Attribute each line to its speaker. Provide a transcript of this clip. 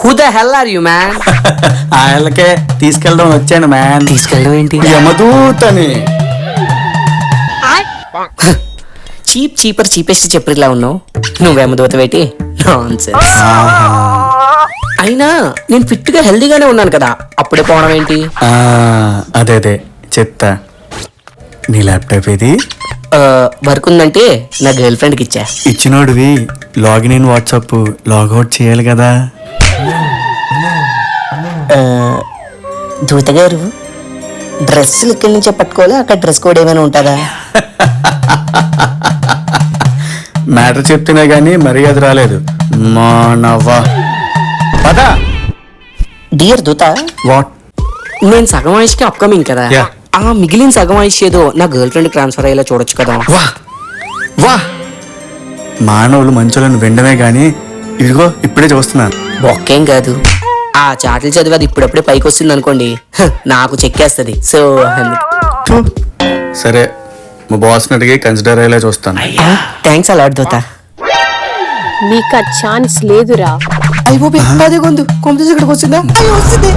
Speaker 1: Who the hell are you man?
Speaker 2: ఆయనకే తీసుకెళ్ళడం వచ్చాను మ్యాన్.
Speaker 1: తీసుకెళ్ళడం ఏంటి?
Speaker 2: యమదూతని.
Speaker 1: చీపెస్ట్ చెప్పిలా ఉన్నావు. నువ్వేమో దూత పెట్టి నాన్సెన్స్. అయినా నేను ఫిట్ గా హెల్దీగానే ఉన్నాను కదా, అప్పుడే పోవడం ఏంటి?
Speaker 2: అదే అదే చెప్తా. నీ ల్యాప్టాప్ ఏది?
Speaker 1: వర్క్ ఉందంటే నా గర్ల్ ఫ్రెండ్కి ఇచ్చా.
Speaker 2: ఇచ్చినోడివి లాగిన్ ఇన్ వాట్సాప్ లాగౌట్ చేయాలి కదా.
Speaker 1: దూత గారు, డ్రెస్సులు ఇక్కడి నుంచే పట్టుకోవాలి, అక్కడ డ్రెస్ కోడ్ ఏమైనా ఉంటుందా?
Speaker 2: మ్యాటర్ చెప్తేనే గానీ మరీ అది రాలేదు. మానవా పదా.
Speaker 1: డియర్ దూత,
Speaker 2: వాట్?
Speaker 1: నేను సగం ఆయుష్కి అప్కమింగ్ కదా,
Speaker 2: Yeah.
Speaker 1: ఆ మిగిలిన సగం ఆయుష్ ఏదో నా గర్ల్ ఫ్రెండ్ ట్రాన్స్ఫర్ అయ్యేలా చూడొచ్చు కదా.
Speaker 2: వా మానవులు మంచులను వెండమే గాని ఇదిగో ఇప్పుడే చూస్తున్నాను.
Speaker 1: బొక్కేం కాదు, ఆ చాట్లు చదివి అది ఇప్పుడప్పుడే పైకి వస్తుంది అనుకోండి, నాకు చెక్కేస్తుంది. సో
Speaker 2: థు. సరే మా బాస్ని అడిగి కన్సిడర్ అయ్యేలా చూస్తాను.
Speaker 1: థ్యాంక్స్ అలాట్ దూత.
Speaker 3: నీకు ఆ ఛాన్స్ లేదురా.
Speaker 1: అయిపోయి అదే గొంతు కొంత ఇక్కడికి వచ్చిందా? వస్తుంది.